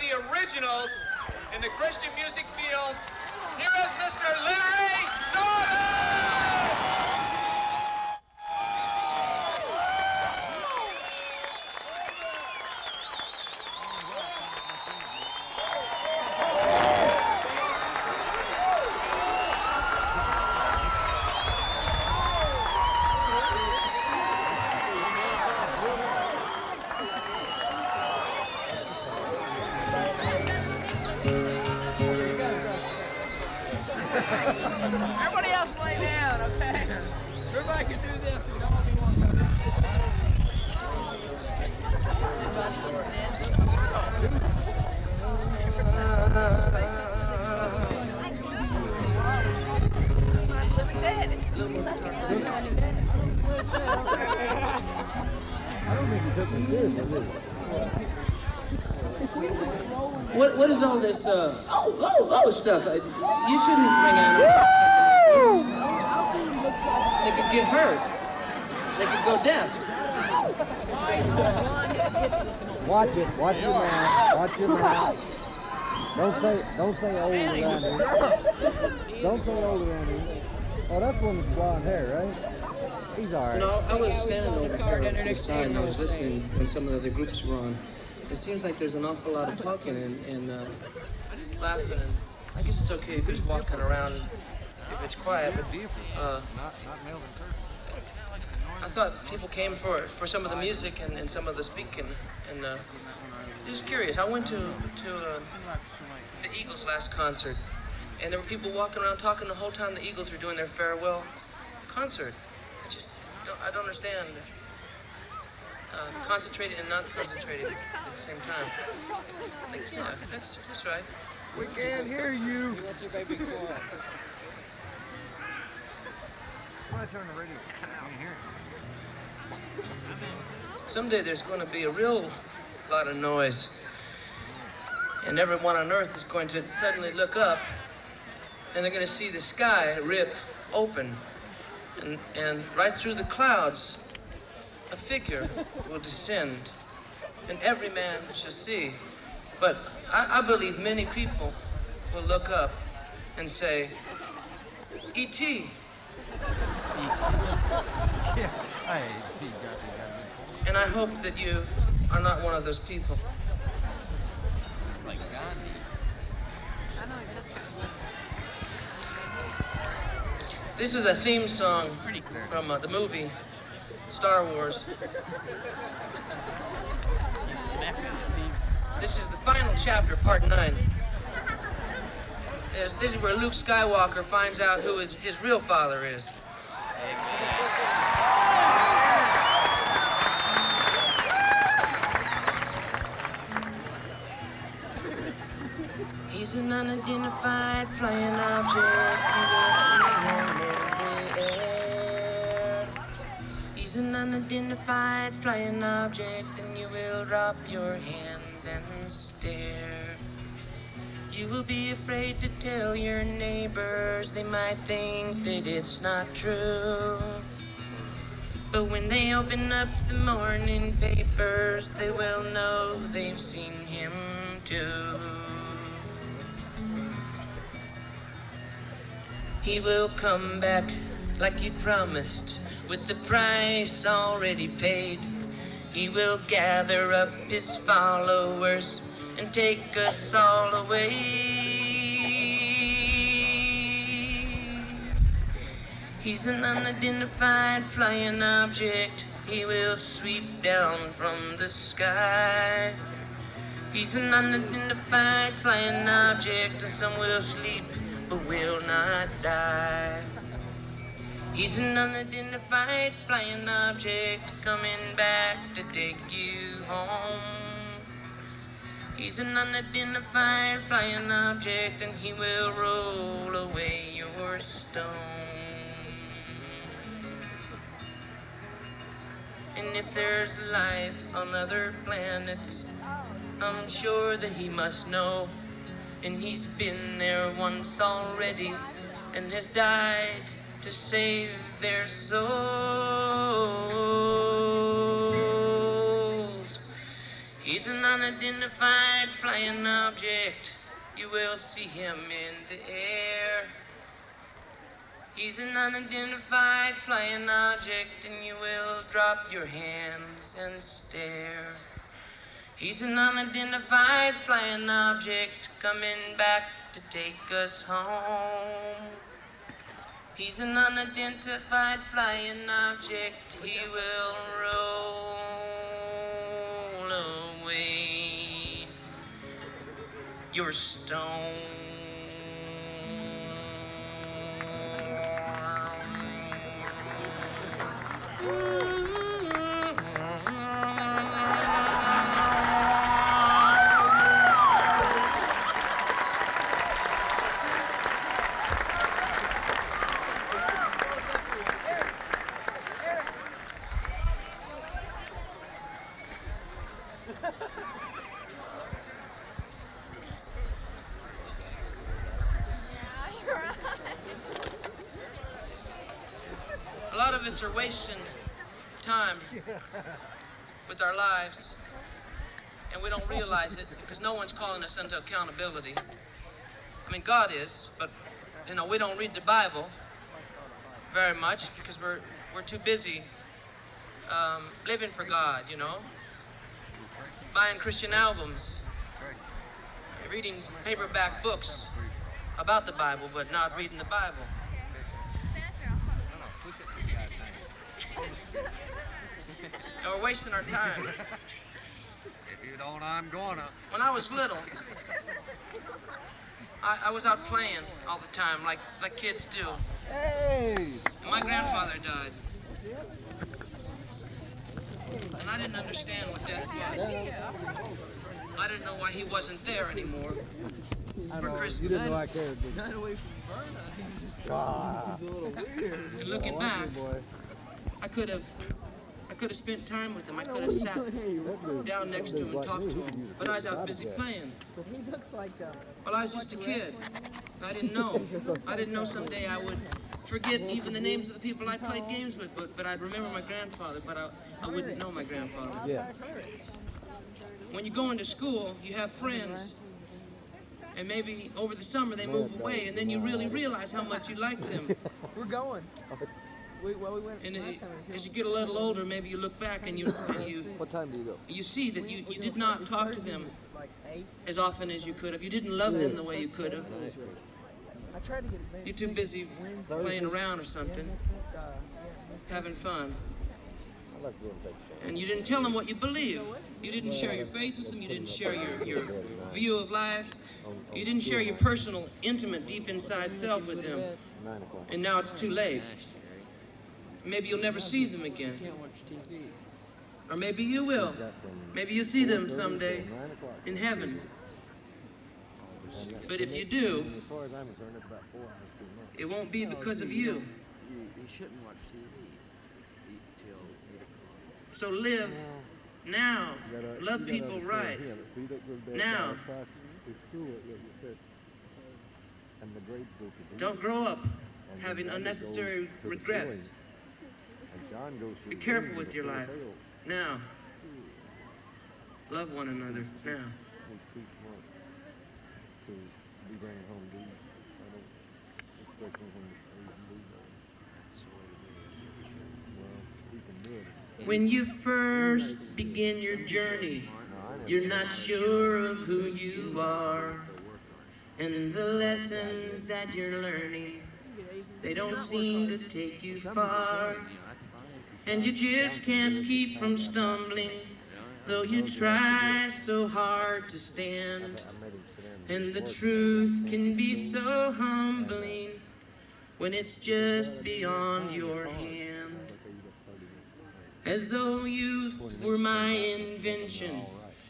the originals in the Christian music field. Here is Mr. Larry Norton! Everybody else lay down, okay? Everybody can do this. We don't want to be one of them. It's not living dead. It's living second. I don't think you took me seriously, did you? What is all this, stuff? You shouldn't bring animals. They could get hurt. They could go deaf. Watch it. Watch your mouth. Watch your mouth. Don't say old around here. Don't say old around here. Oh, that's one with blonde hair, right? He's all right. No, I was standing over here on the side and I was listening when some of the other groups were on. It seems like there's an awful lot of talking and laughing. And I guess it's okay if it's walking around if it's quiet. But I thought people came for some of the music and some of the speaking. And just curious. I went to the Eagles' last concert, and there were people walking around talking the whole time the Eagles were doing their farewell concert. I don't understand. Concentrated and not concentrated at the same time. Yeah, that's right. We can't hear you. What's your baby for? When I turn the radio, I can't hear it. Someday there's going to be a real lot of noise, and everyone on Earth is going to suddenly look up, and they're going to see the sky rip open, and right through the clouds, a figure will descend, and every man shall see. But I believe many people will look up and say, E.T. Yeah, And I hope that you are not one of those people. It's like Gandhi. I know, it is kind of sad. This is a theme song from the movie Star Wars. This is the final chapter, part 9. This is where Luke Skywalker finds out who his real father is. He's an unidentified flying object. He's an unidentified flying object, and you will drop your hands and stare. You will be afraid to tell your neighbors. They might think that it's not true. But when they open up the morning papers, they will know they've seen him too. He will come back like he promised, with the price already paid. He will gather up his followers and take us all away. He's an unidentified flying object. He will sweep down from the sky. He's an unidentified flying object, and some will sleep but will not die. He's an unidentified flying object coming back to take you home. He's an unidentified flying object, and he will roll away your stone. And if there's life on other planets, I'm sure that he must know. And he's been there once already and has died to save their souls. He's an unidentified flying object. You will see him in the air. He's an unidentified flying object, and you will drop your hands and stare. He's an unidentified flying object coming back to take us home. He's an unidentified flying object. He will roll away your stone. A lot of us are wasting time with our lives, and we don't realize it because no one's calling us into accountability. I mean, God is, but you know, we don't read the Bible very much because we're too busy living for God, you know, buying Christian albums, reading paperback books about the Bible, but not reading the Bible. We're wasting our time. If you don't, I'm gonna. When I was little, I was out playing all the time, like kids do. Hey! And my grandfather died. And I didn't understand what death was. I didn't know why he wasn't there anymore for Christmas. You didn't know I cared, did you? Not away from Verna. Ah. He's a little weird. And looking back, I could have spent time with him. I could have sat down next to him and talked to him. But I was out busy playing. He looks like Well, I was just a kid. I didn't know. I didn't know someday I would forget even the names of the people I played games with. But I'd remember my grandfather, but I wouldn't know my grandfather. Yeah. When you go into school, you have friends. And maybe over the summer they move away, and then you really realize how much you like them. We're going. We went And last time. as you get a little older, maybe you look back and you What time do you go? you see that you did not talk to them Like 8. as often as you could have. You didn't love them the way you could have. I tried to get it. You're too busy playing around or something, having fun. I like doing things. And you didn't tell them what you believe. You didn't share your faith with them. You didn't share your view of life. You didn't share your personal, intimate, deep inside self with them. 9 o'clock. And now it's too late. Maybe you'll never see them again. Can't watch TV. Or maybe you will. Maybe you'll see them someday 9 o'clock. in heaven. But if you do, As far as I'm concerned, it's about 4 hours too much. it won't be because of you. You shouldn't watch TV till 8 o'clock. So live now. You gotta- Love you gotta people understand right. him. If he don't go to bed Now. 5 o'clock, his school at what you said, and the grades go to the Don't grow up and then having Johnny unnecessary goes to the regrets. sewing, and John goes to Be the careful reading with and your the life. hotel. Now. Love one another now. It's too smart to be bringing home dudes. I don't expect anything to stay and do that. Well, we can do it. When you first begin your journey, you're not sure of who you are. And the lessons that you're learning, they don't seem to take you far. And you just can't keep from stumbling, though you try so hard to stand. I made him sit down. And the truth can be so humbling when it's just beyond your hand. As though youth were my invention,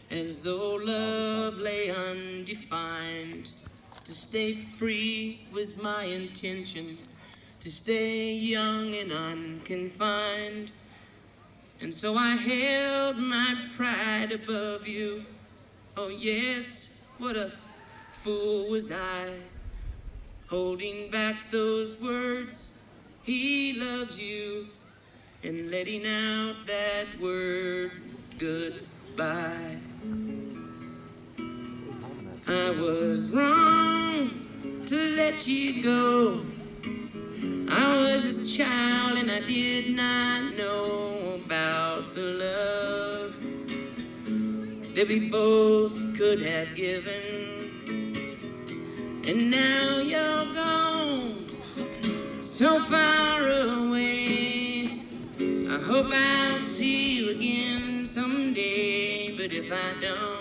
as though love lay undefined. To stay free was my intention, to stay young and unconfined. And so I held my pride above you. Oh yes, what a fool was I, holding back those words, he loves you, and letting out that word goodbye. I was wrong to let you go. I was a child and I did not know about the love that we both could have given. And now you're gone, so far away. I hope I'll see you again someday, but if I don't,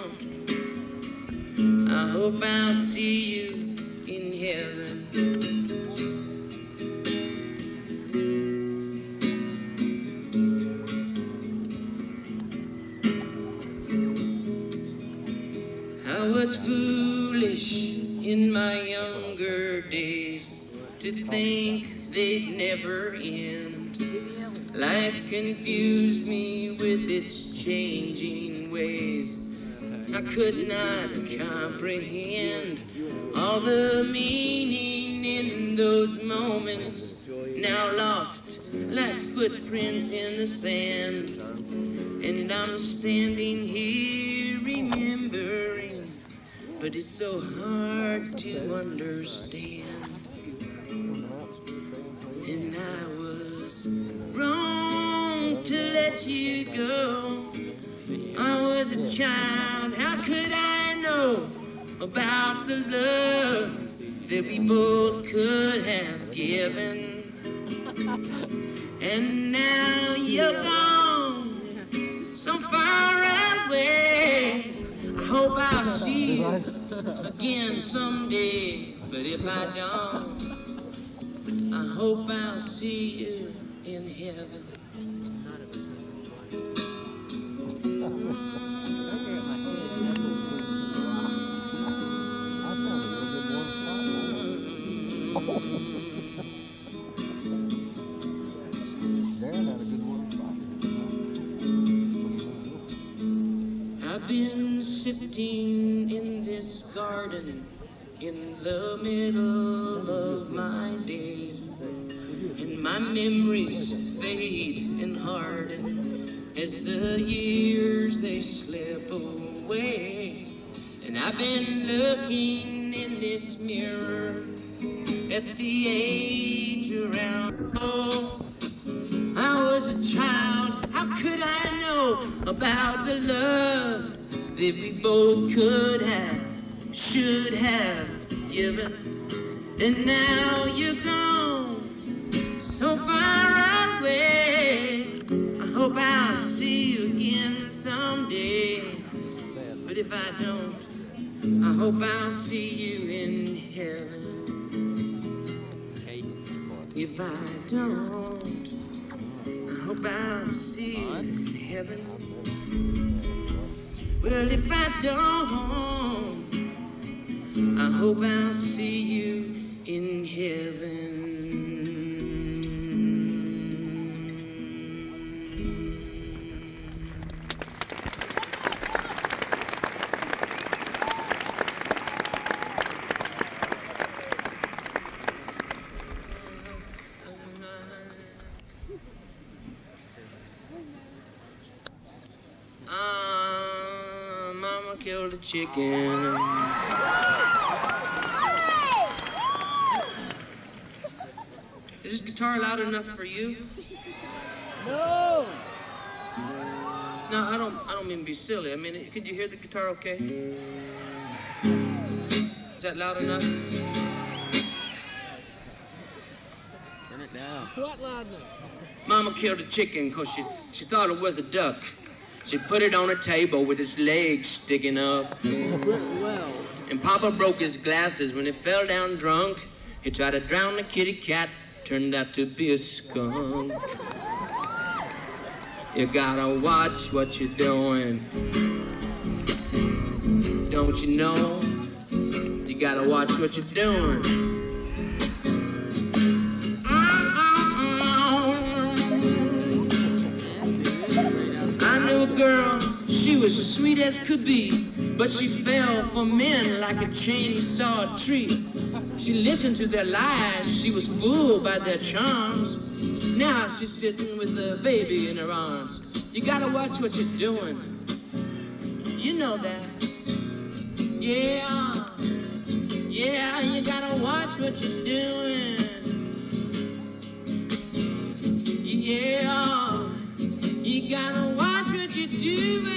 I hope I'll see you in heaven. I was foolish in my younger days to think they'd never end. Life confused me with its changing ways. I could not comprehend all the meaning in those moments, now lost like footprints in the sand. And I'm standing here remembering, but it's so hard to understand. And I was wrong to let you go. I was a child, how could I know about the love that we both could have given? And now you're gone, so far away. I hope I'll see you again someday, but if I don't, I hope I'll see you in heaven. I've been sitting in this garden in the middle of my days, and my memories fade and harden as the years they slip away. And I've been looking in this mirror at the age around. Oh, I was a child, how could I know about the love that we both could have, should have given? And now you're gone, so far away. I hope I'll see you again someday, but if I don't, I hope I'll see you in heaven. If I don't, I hope I'll see you in heaven. Well, if I don't, I hope I'll see you in heaven. Mama killed a chicken. Is this guitar loud enough for you? No! No, I don't mean to be silly. I mean, could you hear the guitar okay? Is that loud enough? Turn it down. What loud enough? Mama killed a chicken because she thought it was a duck. She put it on a table with its legs sticking up. Well. And Papa broke his glasses when he fell down drunk. He tried to drown the kitty cat, turned out to be a skunk. You gotta watch what you're doing. Don't you know? You gotta watch what you're doing. I knew a girl, she was sweet as could be, but she fell for men like a chainsaw tree. She listened to their lies, she was fooled by their charms. Now she's sitting with the baby in her arms. You gotta watch what you're doing. You know that. Yeah. what you're doing. Yeah, you gotta watch what you're doing.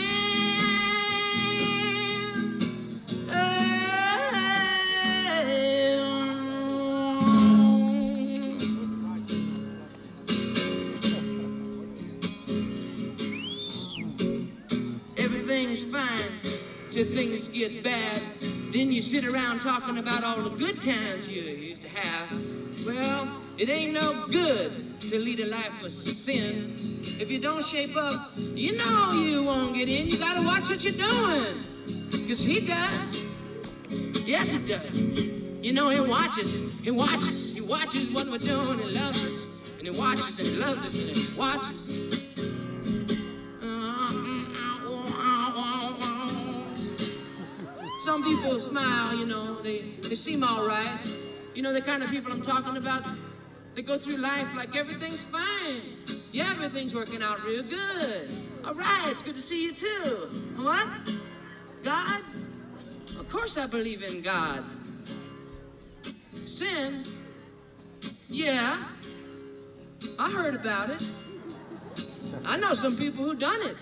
Everything's fine till things get bad. Then you sit around talking about all the good times you used to have. Well, it ain't no good to lead a life of sin. If you don't shape up, you know you won't get in. You gotta watch what you're doing, 'cause he does. Yes, he does. You know, he watches what we're doing. He loves us, and he watches and he loves us, and he watches. Some people smile, you know, they seem all right. You know, the kind of people I'm talking about, they go through life like everything's fine. Yeah, everything's working out real good. All right, it's good to see you too. What? God? Of course I believe in God. Sin? Yeah, I heard about it. I know some people who done it.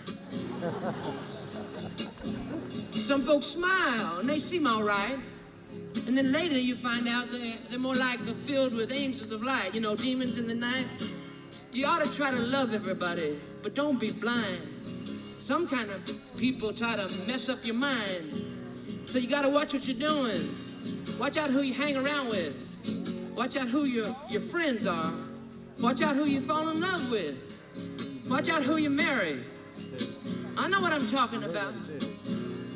Some folks smile and they seem all right. And then later you find out they're more like filled with angels of light, you know, demons in the night. You ought to try to love everybody, but don't be blind. Some kind of people try to mess up your mind. So you gotta watch what you're doing. Watch out who you hang around with. Watch out who your friends are. Watch out who you fall in love with. Watch out who you marry. I know what I'm talking about.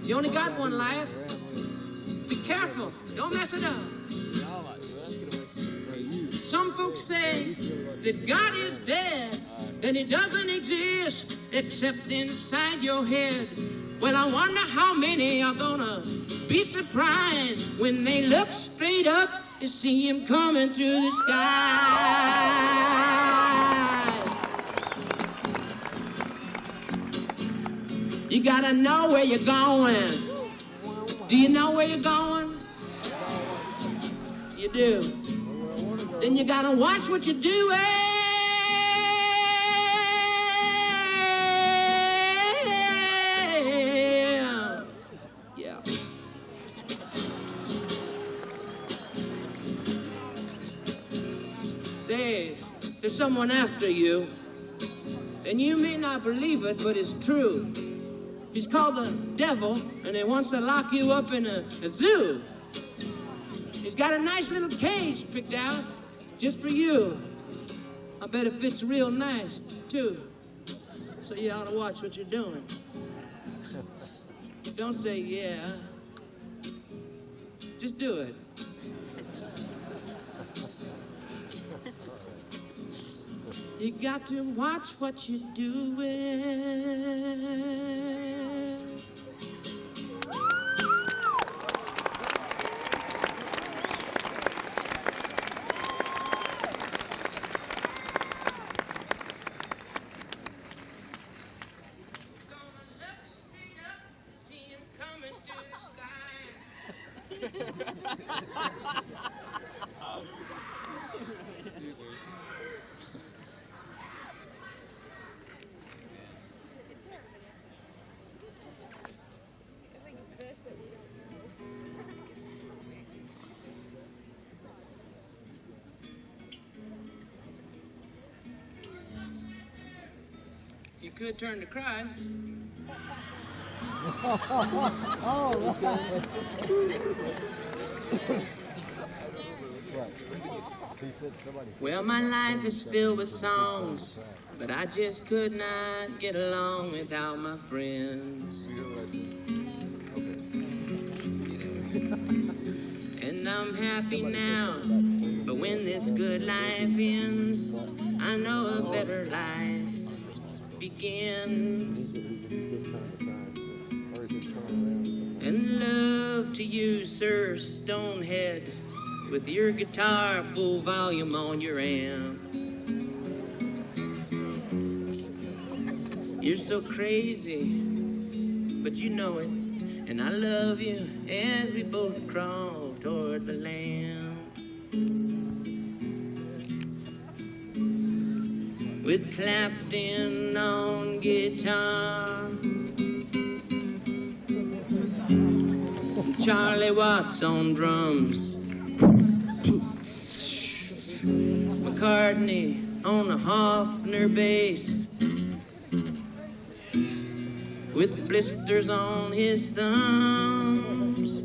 You only got one life. Be careful. Don't mess it up. Some folks say that God is dead, that he doesn't exist except inside your head. Well, I wonder how many are gonna be surprised when they look straight up and see him coming through the sky. You gotta know where you're going. Do you know where you're going? You do. Then you gotta watch what you're doing. Yeah. There's someone after you, and you may not believe it, but it's true. He's called the devil, and he wants to lock you up in a zoo. He's got a nice little cage picked out just for you. I bet it fits real nice, too. So you ought to watch what you're doing. Don't say yeah. Just do it. You got to watch what you're doing. You could turn to Christ. Well, my life is filled with songs, but I just could not get along without my friends. And I'm happy now, but when this good life ends, I know a better life begins. And love to you, Sir Stonehead, with your guitar full volume on your amp. You're so crazy, but you know it, and I love you as we both crawl toward the lamp. with Clapton on guitar, Charlie Watts on drums, McCartney on a Hofner bass, with blisters on his thumbs.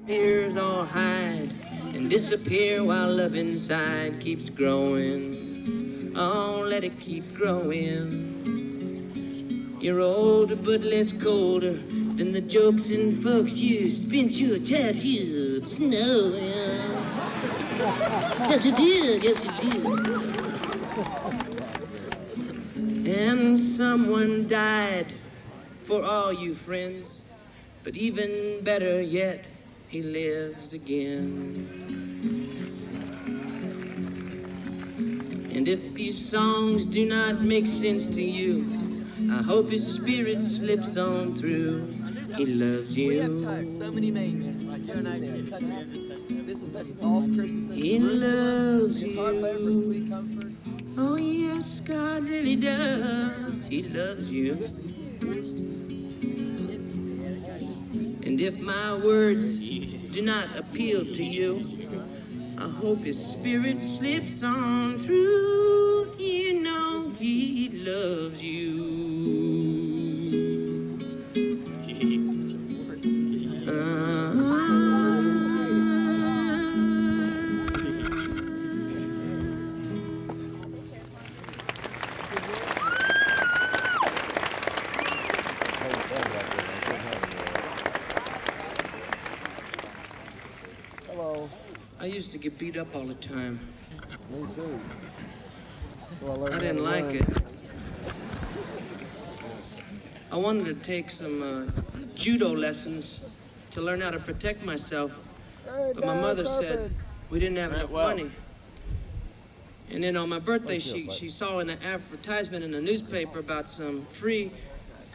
Ears all hide and disappear while love inside keeps growing. Oh, let it keep growing. You're older but less colder than the jokes and folks you spent your childhood knowing. Yes, you did. Yes, you did. And someone died for all you friends, but even better yet, he lives again. And if these songs do not make sense to you, I hope his spirit slips on through. He loves you. We have touched so many main men. Like this is touched all Christians. He loves you. Guitar player for Sweet Comfort. Oh yes, God really does. He loves you. And if my words do not appeal to you, I hope his spirit slips on through. You know he loves you. I used to get beat up all the time. Me too. I didn't like it. I wanted to take some judo lessons to learn how to protect myself, but my mother said we didn't have enough money. And then on my birthday, she saw an advertisement in the newspaper about some free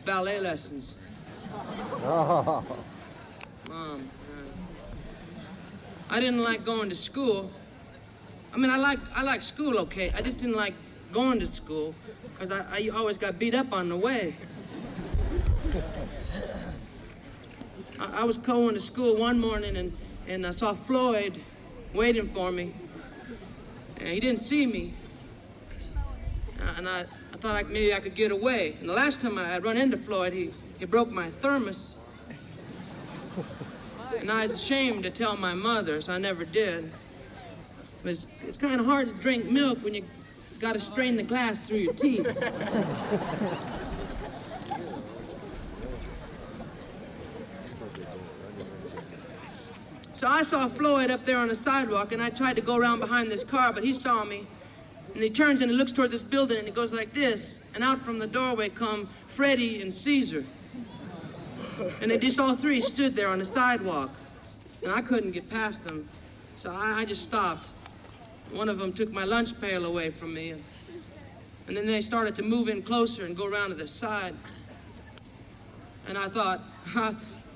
ballet lessons. Oh. Mom, I didn't like going to school. I mean, I like school, okay. I just didn't like going to school because I always got beat up on the way. I was going to school one morning and I saw Floyd waiting for me. And he didn't see me. And I thought maybe I could get away. And the last time I had run into Floyd, he broke my thermos. And I was ashamed to tell my mother, so I never did. It's kind of hard to drink milk when you got to strain the glass through your teeth. So I saw Floyd up there on the sidewalk, and I tried to go around behind this car, but he saw me. And he turns and he looks toward this building, and he goes like this. And out from the doorway come Freddie and Caesar. And they just all three stood there on the sidewalk. And I couldn't get past them, so I just stopped. One of them took my lunch pail away from me. And then they started to move in closer and go around to the side. And I thought,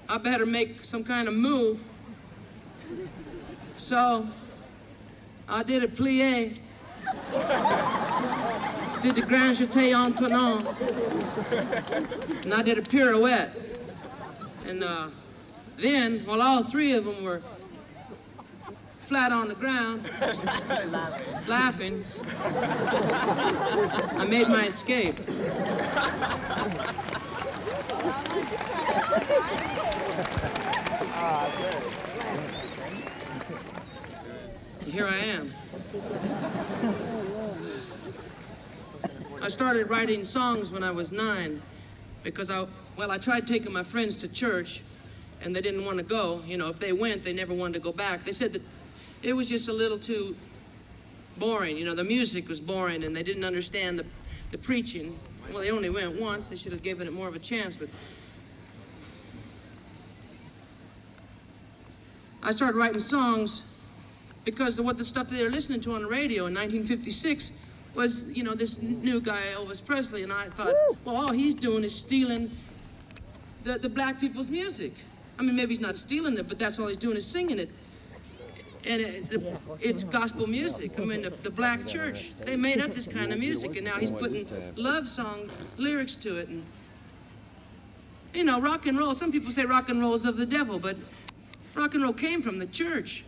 I better make some kind of move. So I did a plie. Did the grand jeté en tournant. And I did a pirouette. And then, while all three of them were flat on the ground, laughing, I made my escape. Here I am. I started writing songs when I was 9 because I tried taking my friends to church and they didn't want to go. You know, if they went, they never wanted to go back. They said that it was just a little too boring. You know, the music was boring and they didn't understand the preaching. Well, they only went once. They should have given it more of a chance, but I started writing songs because of what the stuff that they were listening to on the radio in 1956 was, you know, this new guy, Elvis Presley, and I thought, well, all he's doing is stealing the black people's music. I mean, maybe he's not stealing it, but that's all he's doing is singing it. it's gospel music. I mean, the black church, they made up this kind of music, and now he's putting love song lyrics to it. And, you know, rock and roll, some people say rock and roll is of the devil, but rock and roll came from the church.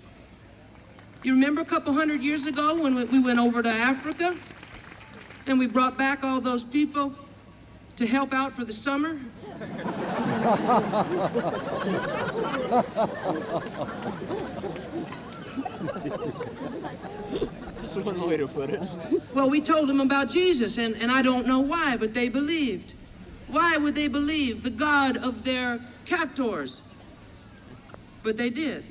You remember a couple hundred years ago when we went over to Africa and we brought back all those people to help out for the summer? That's one way to put it. Well, we told them about Jesus, and I don't know why, but they believed. Why would they believe the God of their captors? But they did.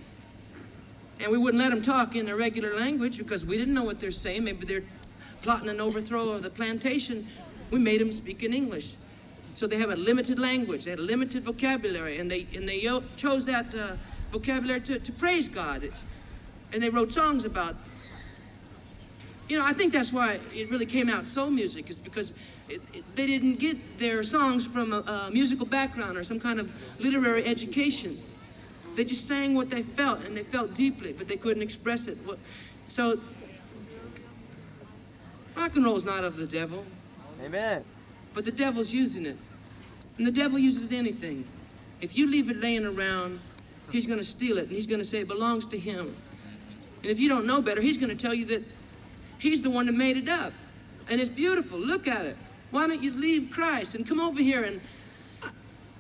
And we wouldn't let them talk in their regular language because we didn't know what they're saying. Maybe they're plotting an overthrow of the plantation. We made them speak in English. So they have a limited language, they had a limited vocabulary, and they chose that vocabulary to praise God. And they wrote songs about, you know, I think that's why it really came out soul music, is because they didn't get their songs from a musical background or some kind of literary education. They just sang what they felt, and they felt deeply, but they couldn't express it. So, rock and roll is not of the devil. Amen. But the devil's using it. And the devil uses anything. If you leave it laying around, he's going to steal it, and he's going to say it belongs to him. And if you don't know better, he's going to tell you that he's the one that made it up. And it's beautiful. Look at it. Why don't you leave Christ and come over here? And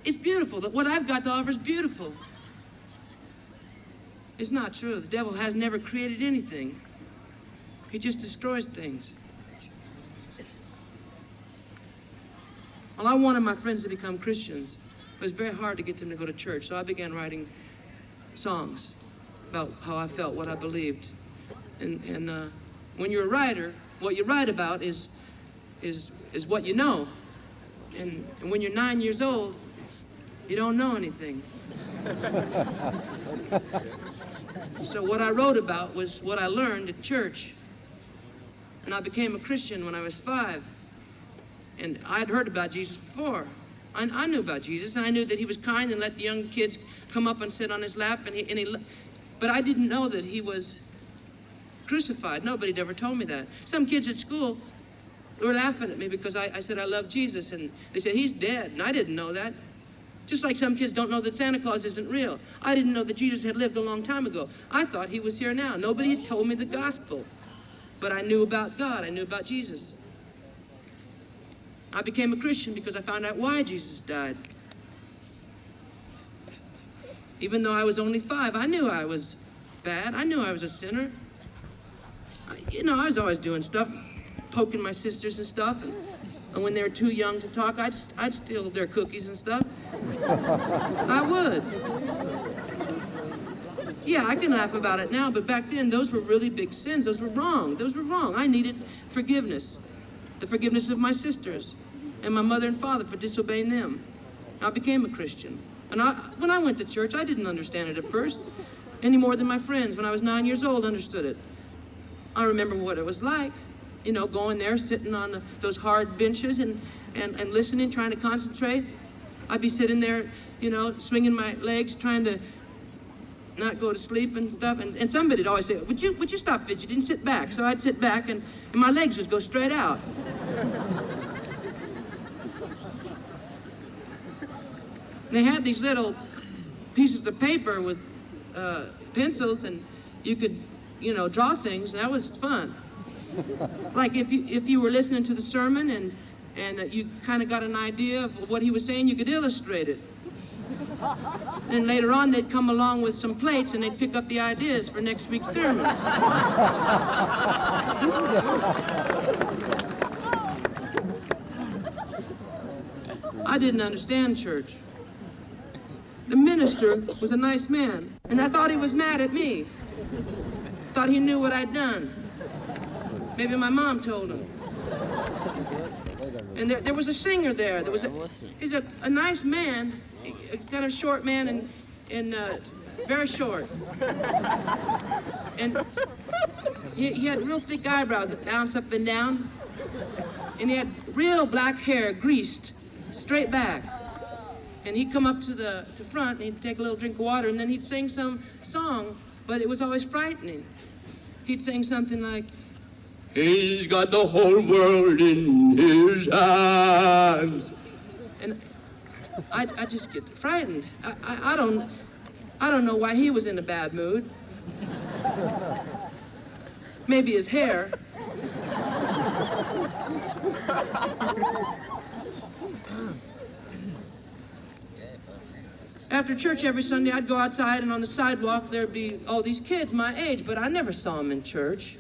it's beautiful. What I've got to offer is beautiful. It's not true. The devil has never created anything. He just destroys things. Well, I wanted my friends to become Christians. It was very hard to get them to go to church, so I began writing songs about how I felt, what I believed. And when you're a writer, what you write about is what you know. And when you're 9 years old, you don't know anything. So what I wrote about was what I learned at church. And I became a Christian when I was 5. And I'd heard about Jesus before. I knew about Jesus, and I knew that he was kind and let the young kids come up and sit on his lap. But I didn't know that he was crucified. Nobody'd ever told me that. Some kids at school were laughing at me because I said I love Jesus, and they said, he's dead, and I didn't know that. Just like some kids don't know that Santa Claus isn't real. I didn't know that Jesus had lived a long time ago. I thought he was here now. Nobody had told me the gospel. But I knew about God. I knew about Jesus. I became a Christian because I found out why Jesus died. Even though I was only 5, I knew I was bad. I knew I was a sinner. I was always doing stuff, poking my sisters and stuff. And when they were too young to talk, I'd steal their cookies and stuff. I would. Yeah, I can laugh about it now, but back then, those were really big sins. Those were wrong. Those were wrong. I needed forgiveness. The forgiveness of my sisters and my mother and father for disobeying them. I became a Christian. And when I went to church, I didn't understand it at first, any more than my friends when I was 9 years old understood it. I remember what it was like, going there, sitting on those hard benches and listening, trying to concentrate. I'd be sitting there, swinging my legs, trying to not go to sleep and stuff. And somebody'd always say, would you stop fidgeting, sit back? So I'd sit back and my legs would go straight out. They had these little pieces of paper with pencils, and you could, draw things, and that was fun. Like if you were listening to the sermon and you kind of got an idea of what he was saying, you could illustrate it. And later on, they'd come along with some plates, and they'd pick up the ideas for next week's sermons. I didn't understand church. The minister was a nice man, and I thought he was mad at me. Thought he knew what I'd done. Maybe my mom told him. And there was a singer there. He's a nice man, a kind of short man and very short. And he had real thick eyebrows that bounced up and down. And he had real black hair, greased, straight back. And he'd come up to the front, and he'd take a little drink of water, and then he'd sing some song but it was always frightening. He'd sing something like, "He's got the whole world in his hands." And I just get frightened. I don't know why he was in a bad mood. Maybe his hair. After church every Sunday, I'd go outside, and on the sidewalk, there'd be all these kids my age, but I never saw them in church.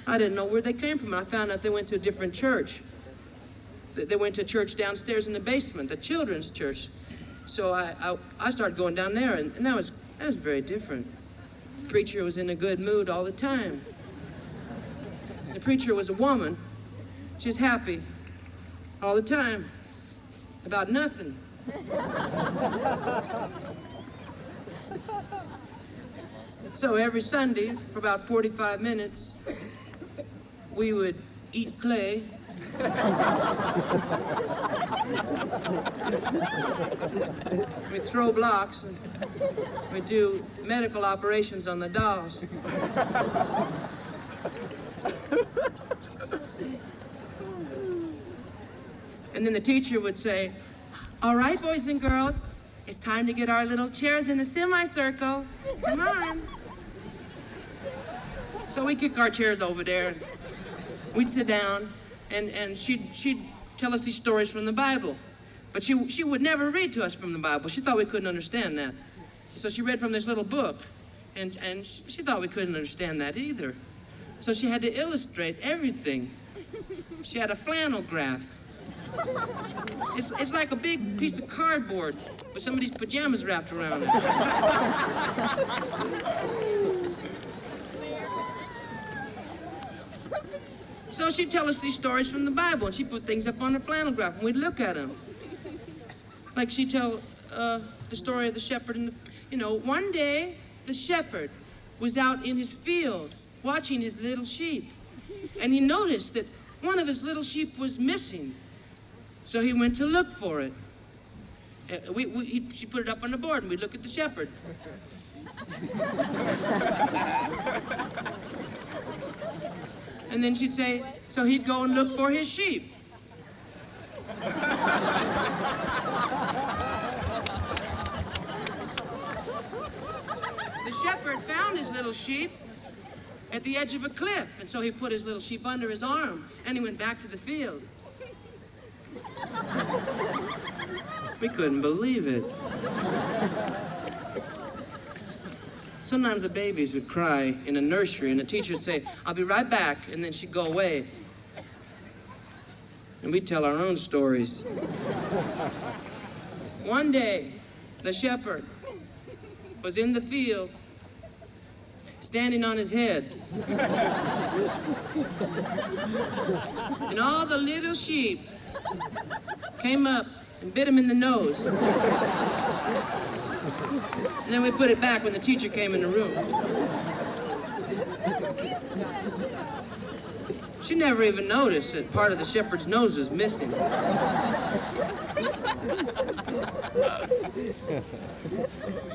I didn't know where they came from. I found out they went to a different church. They went to a church downstairs in the basement, the children's church. So I started going down there, and that was very different. The preacher was in a good mood all the time. The preacher was a woman. She was happy all the time about nothing. So every Sunday, for about 45 minutes, we would eat clay. We'd throw blocks, and we'd do medical operations on the dolls. And then the teacher would say, "All right, boys and girls, it's time to get our little chairs in a semicircle. Come on." So we kick our chairs over there, and we'd sit down, and she'd tell us these stories from the Bible. But she would never read to us from the Bible. She thought we couldn't understand that. So she read from this little book, and she thought we couldn't understand that either. So she had to illustrate everything. She had a flannel graph. It's like a big piece of cardboard with somebody's pajamas wrapped around it. So she'd tell us these stories from the Bible, and she'd put things up on the flannel graph, and we'd look at them. Like she'd tell the story of the shepherd, and one day the shepherd was out in his field watching his little sheep, and he noticed that one of his little sheep was missing. So he went to look for it. She put it up on the board, and we'd look at the shepherd. And then she'd say, so he'd go and look for his sheep. The shepherd found his little sheep at the edge of a cliff, and so he put his little sheep under his arm, and he went back to the field. We couldn't believe it. Sometimes the babies would cry in a nursery, and the teacher would say, "I'll be right back," and then she'd go away. And we'd tell our own stories. One day, the shepherd was in the field, standing on his head. And all the little sheep came up and bit him in the nose. And then we put it back when the teacher came in the room. She never even noticed that part of the shepherd's nose was missing.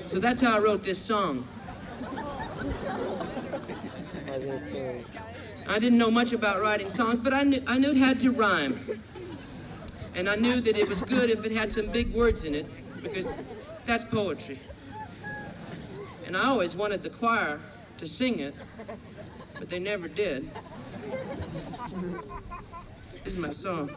So that's how I wrote this song. I didn't know much about writing songs, but I knew it had to rhyme. And I knew that it was good if it had some big words in it, because that's poetry. And I always wanted the choir to sing it, but they never did. This is my song.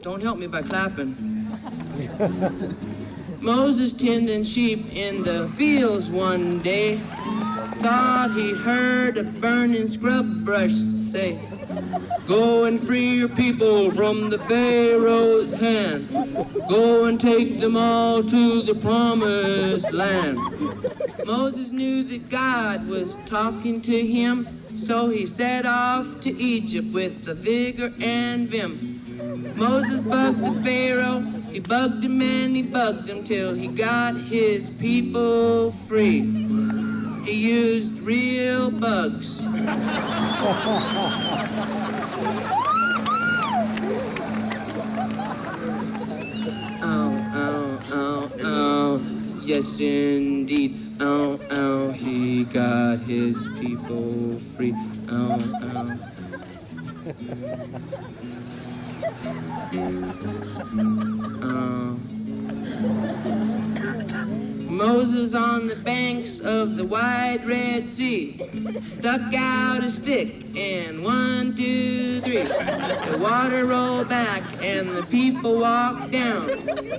Don't help me by clapping. Moses tending sheep in the fields one day, thought he heard a burning scrub brush say, "Go and free your people from the Pharaoh's hand. Go and take them all to the promised land." Moses knew that God was talking to him, so he set off to Egypt with the vigor and vim. Moses bugged the Pharaoh, he bugged him and he bugged him till he got his people free. He used real bugs. yes indeed. Oh, oh, he got his people free. Oh, oh. Moses on the banks of the wide Red Sea stuck out a stick and 1, 2, 3. The water rolled back and the people walked down.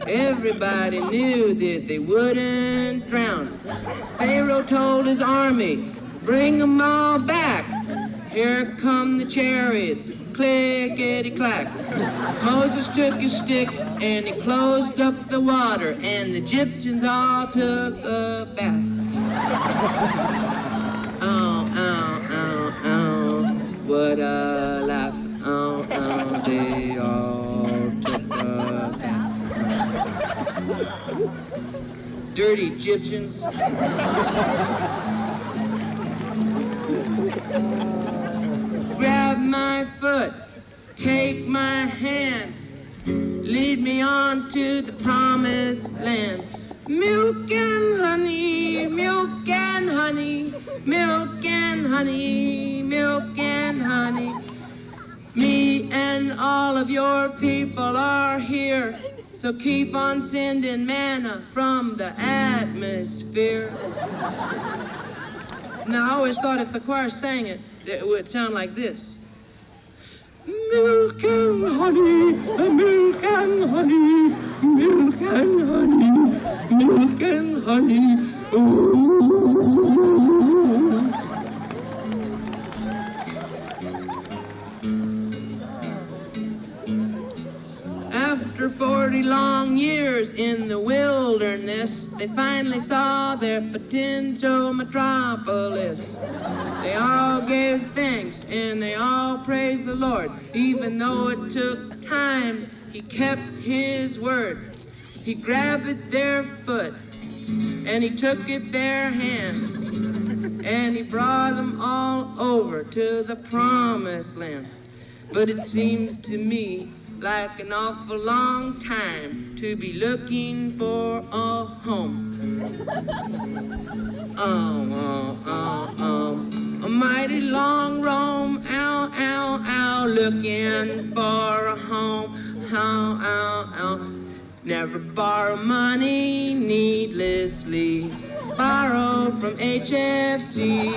Everybody knew that they wouldn't drown. Pharaoh told his army, bring them all back. Here come the chariots, clickety-clack. Moses took his stick and he closed up the water, and the Egyptians all took a bath. Oh, oh, oh, oh, what a laugh. Oh, oh, they all took a bath. Dirty Egyptians. Grab my foot, take my hand, lead me on to the promised land. Milk and honey, milk and honey, milk and honey, milk and honey. Me and all of your people are here, so keep on sending manna from the atmosphere. Now, I always thought if the choir sang it, it would sound like this. Milk and honey, milk and honey, milk and honey, milk and honey, ooh. After 40 long years in the wilderness, they finally saw their potential metropolis. They all gave thanks and they all praised the Lord. Even though it took time, he kept his word. He grabbed their foot and he took it their hand, and he brought them all over to the promised land. But it seems to me like an awful long time to be looking for a home. A mighty long roam, ow, ow, ow, looking for a home, ow, ow, ow. Never borrow money needlessly, borrow from HFC.